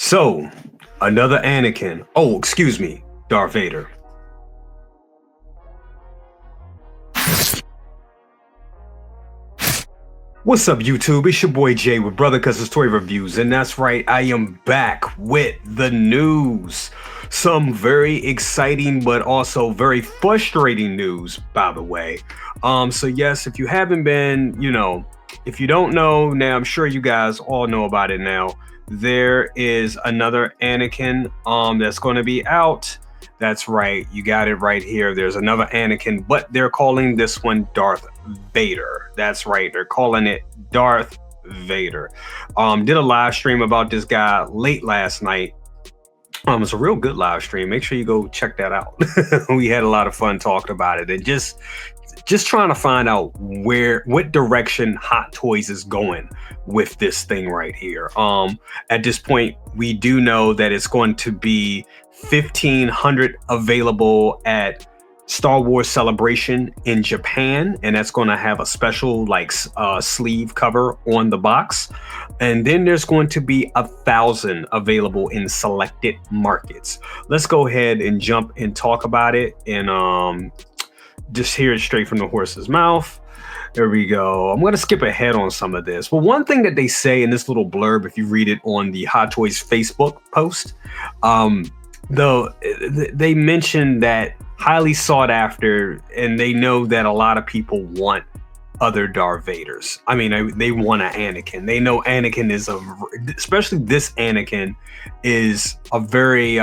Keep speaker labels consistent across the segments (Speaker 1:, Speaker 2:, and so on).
Speaker 1: So, another Anakin. Oh, excuse me, Darth Vader. What's up, YouTube? It's your boy Jay with Brother Cuz Toy Reviews, and that's right, I am back with the news. Some very exciting but also very frustrating news, by the way. So yes, if you haven't been, if you don't know now, I'm sure you guys all know about it now. There is another Anakin that's going to be out. That's right, you got it right here. There's another Anakin, but they're calling this one Darth Vader. That's right, they're calling it Darth Vader. Did a live stream about this guy late last night. It's a real good live stream. Make sure you go check that out. We had a lot of fun talking about it and just trying to find out what direction Hot Toys is going with this thing right here. At this point, we do know that it's going to be 1,500 available at Star Wars Celebration in Japan, and that's going to have a special sleeve cover on the box. And then there's going to be 1,000 available in selected markets. Let's go ahead and jump and talk about it and just hear it straight from the horse's mouth. There we go. I'm going to skip ahead on some of this. But one thing that they say in this little blurb, if you read it on the Hot Toys Facebook post, they mentioned that highly sought after, and they know that a lot of people want other Darth Vaders. I mean, they want an Anakin. They know Anakin is especially this Anakin is a very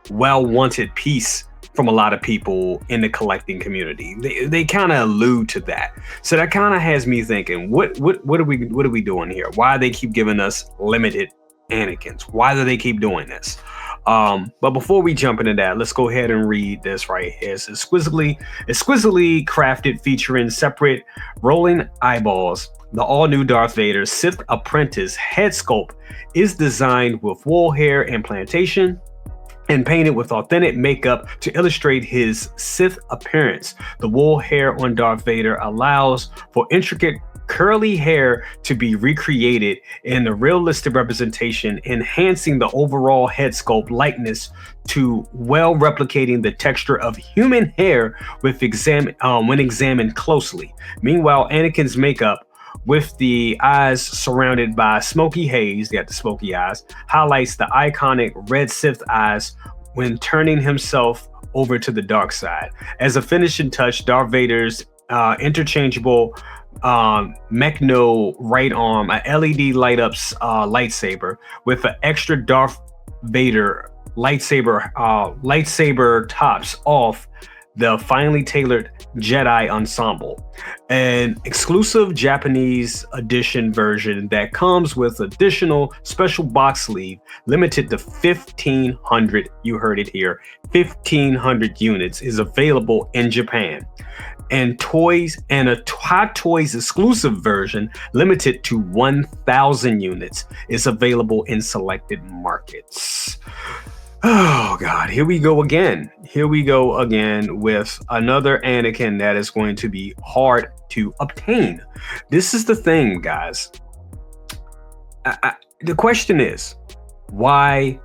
Speaker 1: well-wanted piece from a lot of people in the collecting community. They kind of allude to that. So that kind of has me thinking, what are we doing here? Why do they keep giving us limited Anakins? Why do they keep doing this? But before we jump into that, let's go ahead and read this right here. It's exquisitely crafted, featuring separate rolling eyeballs. The all-new Darth Vader Sith Apprentice head sculpt is designed with wool hair implantation and painted with authentic makeup to illustrate his Sith appearance. The wool hair on Darth Vader allows for intricate curly hair to be recreated in the realistic representation, enhancing the overall head sculpt likeness to well replicating the texture of human hair when examined closely. Meanwhile, Anakin's makeup, with the eyes surrounded by smoky haze, they got the smoky eyes, highlights the iconic red Sith eyes when turning himself over to the dark side. As a finishing touch, Darth Vader's interchangeable Mechno right arm, a LED light up lightsaber with an extra Darth Vader lightsaber tops off the finely tailored Jedi ensemble, an exclusive Japanese edition version that comes with additional special box sleeve, limited to 1,500. You heard it here, 1,500 units is available in Japan. And a Hot Toys exclusive version, limited to 1,000 units, is available in selected markets. Oh God, here we go again. Here we go again with another Anakin that is going to be hard to obtain. This is the thing, guys. The question is, why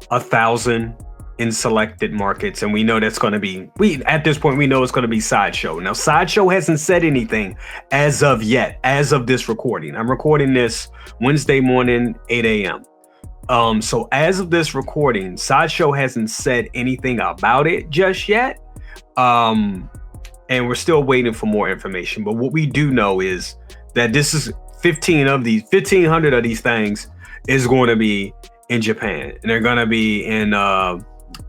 Speaker 1: 1,000 in selected markets? And we know that's going to be, at this point, we know it's going to be Sideshow. Now, Sideshow hasn't said anything as of yet, as of this recording. I'm recording this Wednesday morning, 8 a.m. So as of this recording, Sideshow hasn't said anything about it just yet. And we're still waiting for more information. But what we do know is that this is 1,500 of these things is going to be in Japan. And they're going to be in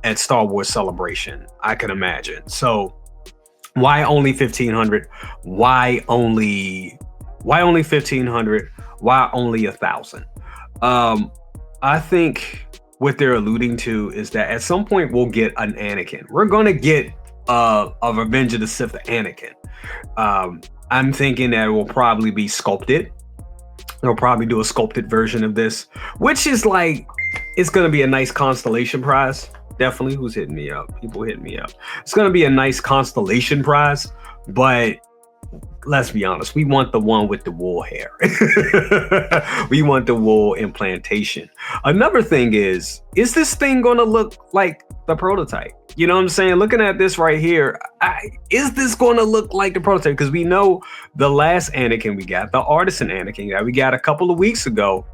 Speaker 1: at Star Wars Celebration, I can imagine. So why only 1,500? Why only 1,500? Why only 1,000? I think what they're alluding to is that at some point we'll get an Anakin. We're going to get a Revenge of the Sith Anakin. I'm thinking that it will probably be sculpted. They'll probably do a sculpted version of this, which is it's going to be a nice constellation prize. Definitely. Who's hitting me up? People hitting me up. It's going to be a nice constellation prize, but let's be honest, we want the one with the wool hair. We want the wool implantation. Another thing is this thing going to look like the prototype? You know what I'm saying? Looking at this right here, is this going to look like the prototype? Because we know the last Anakin we got, the artisan Anakin that we got a couple of weeks ago,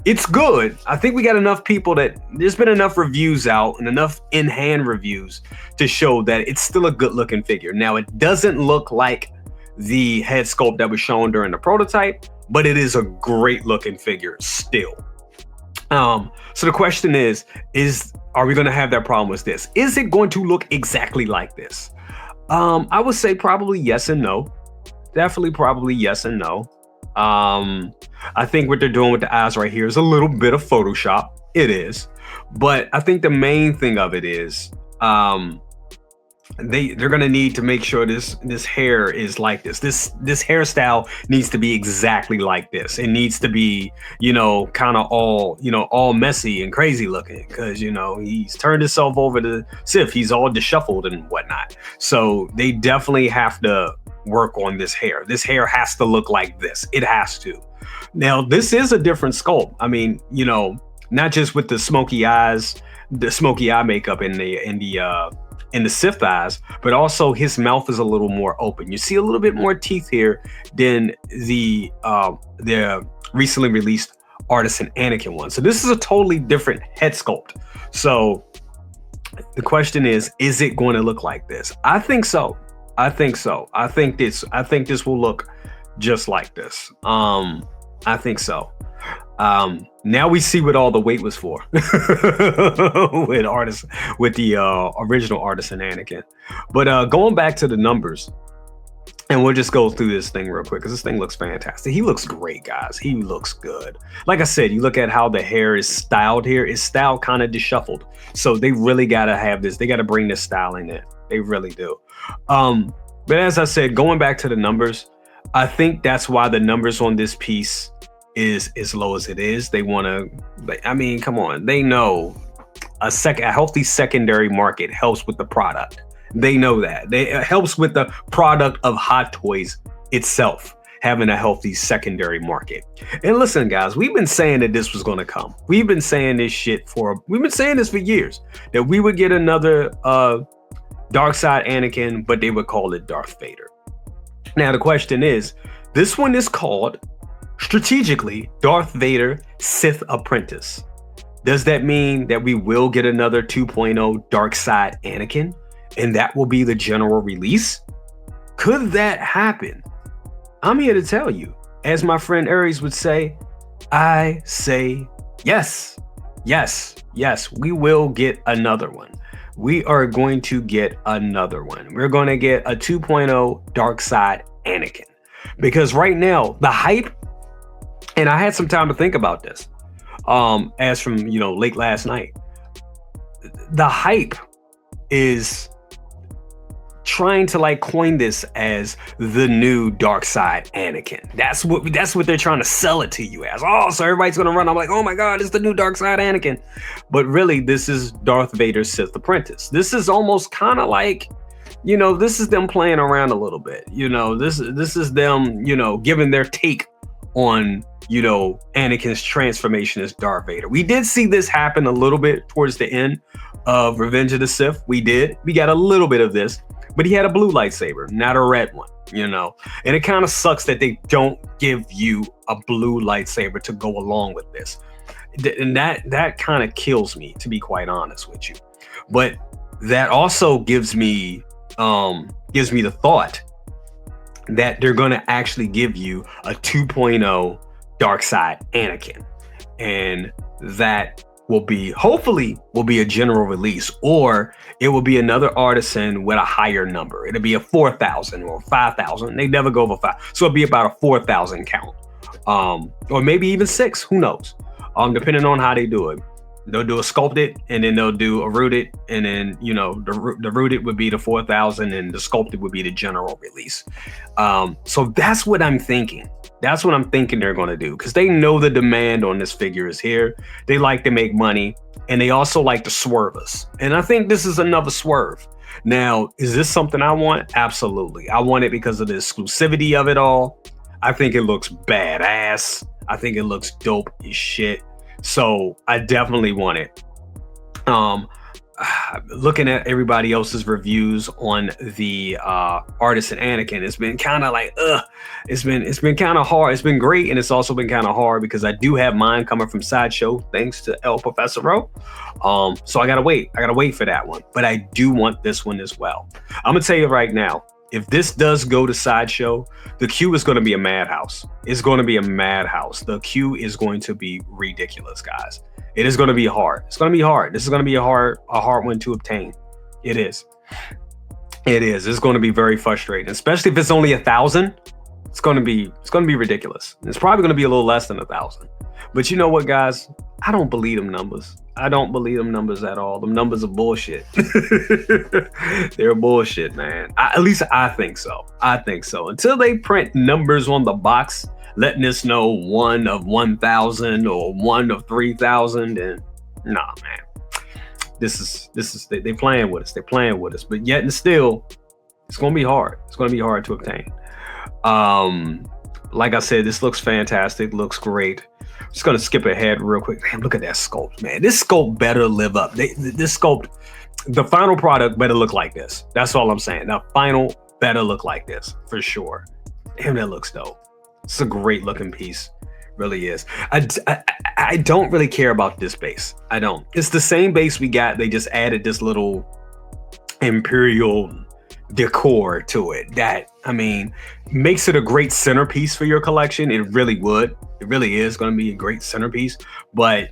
Speaker 1: it's good. I think we got enough people that there's been enough reviews out and enough in-hand reviews to show that it's still a good looking figure. Now, it doesn't look like the head sculpt that was shown during the prototype, but it is a great looking figure still. So the question is are we going to have that problem with this? Is it going to look exactly like this? I would say probably yes and no. Definitely probably yes and no. I think what they're doing with the eyes right here is a little bit of Photoshop. It is. But I think the main thing of it is they're gonna need to make sure this hair is like this. This hairstyle needs to be exactly like this. It needs to be, kind of all messy and crazy looking, because he's turned himself over to Sith. He's all disheveled and whatnot. So they definitely have to work on this hair. This hair has to look like this. It has to. Now, this is a different sculpt. I mean, not just with the smoky eyes, the smoky eye makeup in the Sith eyes, but also his mouth is a little more open. You see a little bit more teeth here than the recently released artisan Anakin one. So this is a totally different head sculpt. So the question is it going to look like this? I think so. I think this will look just like this. I think so. Now we see what all the wait was for with the original artisan Anakin. But going back to the numbers, and we'll just go through this thing real quick because this thing looks fantastic. He looks great, guys. He looks good. Like I said, you look at how the hair is styled here. It's styled kind of disheveled. So they really got to have this. They got to bring this styling in. They really do. But as I said, going back to the numbers, I think that's why the numbers on this piece is as low as it is. They want to, I mean, come on. They know a healthy secondary market helps with the product. They know that. It helps with the product of Hot Toys itself, having a healthy secondary market. And listen, guys, we've been saying that this was going to come. We've been saying this for years, that we would get another dark side Anakin, but they would call it Darth Vader. Now, the question is, this one is called strategically Darth Vader Sith Apprentice. Does that mean that we will get another 2.0 dark side Anakin, and that will be the general release? Could that happen? I'm here to tell you, as my friend Aries would say, I say yes. Yes, we will get another one. We are going to get another one. We're going to get a 2.0 dark side Anakin. Because right now, the hype, and I had some time to think about this, as from, late last night. The hype is trying to coin this as the new dark side Anakin. That's what they're trying to sell it to you as. Oh, so everybody's gonna run. I'm like, oh my God, it's the new dark side Anakin. But really, this is Darth Vader Sith Apprentice. This is almost kind of like, this is them playing around a little bit. This is them, giving their take on, Anakin's transformation as Darth Vader. We did see this happen a little bit towards the end of Revenge of the Sith. We got a little bit of this. But he had a blue lightsaber, not a red one, And it kind of sucks that they don't give you a blue lightsaber to go along with this. And that kind of kills me, to be quite honest with you. But that also gives me the thought that they're going to actually give you a 2.0 dark side Anakin. And that hopefully will be a general release, or it will be another artisan with a higher number. It'll be a 4,000 or 5,000. They never go over 5. So it'll be about a 4,000 count. Or maybe even 6, who knows? Depending on how they do it. They'll do a sculpted, and then they'll do a rooted, and then the rooted would be the 4,000, and the sculpted would be the general release. So that's what I'm thinking. That's what I'm thinking they're going to do, because they know the demand on this figure is here. They like to make money, and they also like to swerve us. And I think this is another swerve. Now, is this something I want? Absolutely. I want it because of the exclusivity of it all. I think it looks badass. I think it looks dope as shit. So I definitely want it. Looking at everybody else's reviews on the artist and Anakin, it's been kind of like, it's been kind of hard. It's been great, and it's also been kind of hard because I do have mine coming from Sideshow, thanks to El Professor Ro. So I gotta wait. I gotta wait for that one, but I do want this one as well. I'm gonna tell you right now, if this does go to Sideshow, the queue is going to be a madhouse. It's going to be a madhouse. The queue is going to be ridiculous, guys. It is going to be hard. It's going to be hard. This is going to be a hard one to obtain. It is. It is. It's going to be very frustrating, especially if it's only 1,000. It's going to be ridiculous. It's probably going to be a little less than 1,000. But you know what, guys? I don't believe them numbers. I don't believe them numbers at all. Them numbers are bullshit. They're bullshit, man. At least I think so. I think so. Until they print numbers on the box, letting us know 1 of 1,000 or 1 of 3,000, and nah, man. This is they playing with us. They're playing with us. But yet and still, it's gonna be hard. It's gonna be hard to obtain. Like I said, this looks fantastic. Looks great. Just gonna skip ahead real quick. Man, look at that sculpt, man. This sculpt better live up. This sculpt, the final product better look like this. That's all I'm saying. The final better look like this for sure. Damn, that looks dope. It's a great looking piece, really is. I don't really care about this base. I don't. It's the same base we got. They just added this little Imperial decor to it that, I mean, makes it a great centerpiece for your collection. It really would. It really is going to be a great centerpiece, but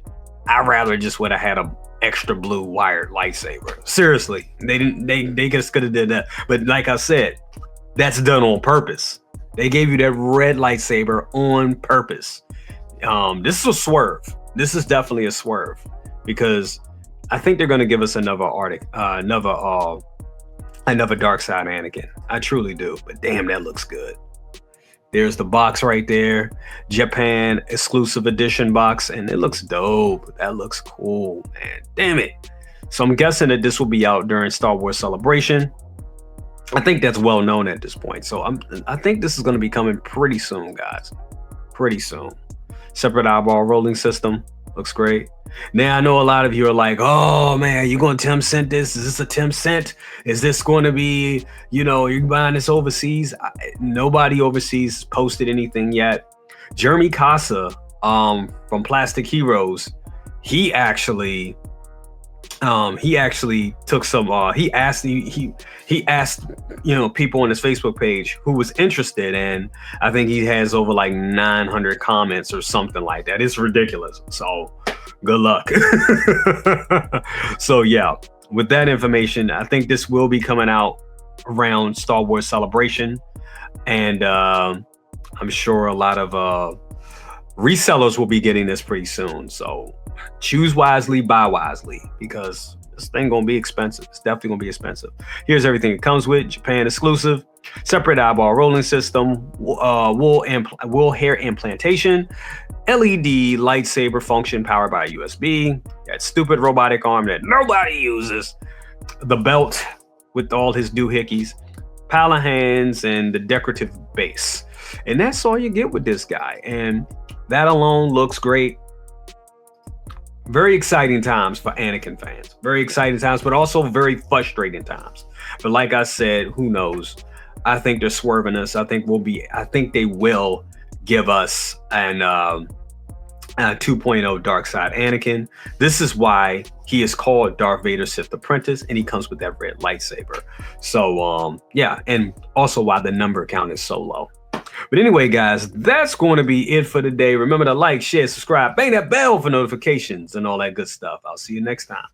Speaker 1: I rather just would have had a extra blue wired lightsaber. Seriously, they just could have did that. But like I said, that's done on purpose. They gave you that red lightsaber on purpose. This is a swerve. This is definitely a swerve, because I think they're going to give us another dark side Anakin. I truly do. But damn, that looks good. There's the box right there, Japan exclusive edition box, and it looks dope. That looks cool, man. Damn it. So I'm guessing that this will be out during Star Wars Celebration. I think that's well known at this point. So I think this is going to be coming pretty soon, guys. Pretty soon. Separate eyeball rolling system. Looks great. Now, I know a lot of you are like, oh man, you going to Tim Cent this? Is this a Tim Cent? Is this going to be, you're buying this overseas? Nobody overseas posted anything yet. Jeremy Casa from Plastic Heroes, he actually took some he asked people on his Facebook page who was interested, and I think he has over like 900 comments or something like that. It's ridiculous. So good luck. So yeah, with that information, I think this will be coming out around Star Wars Celebration, and I'm sure a lot of resellers will be getting this pretty soon. So choose wisely, buy wisely, because this thing gonna be expensive. It's definitely gonna be expensive. Here's everything it comes with: Japan exclusive, separate eyeball rolling system, wool hair implantation, LED lightsaber function powered by USB, that stupid robotic arm that nobody uses, the belt with all his doohickeys, pile of hands, and the decorative base. And that's all you get with this guy. And that alone looks great. Very exciting times for Anakin fans. Very exciting times, but also very frustrating times. But like I said, who knows? I think they're swerving us. I think they will give us an 2.0 dark side Anakin. This is why he is called Darth Vader Sith Apprentice, and he comes with that red lightsaber. So yeah, and also why the number count is so low. But anyway, guys, that's going to be it for today. Remember to like, share, subscribe, bang that bell for notifications and all that good stuff. I'll see you next time.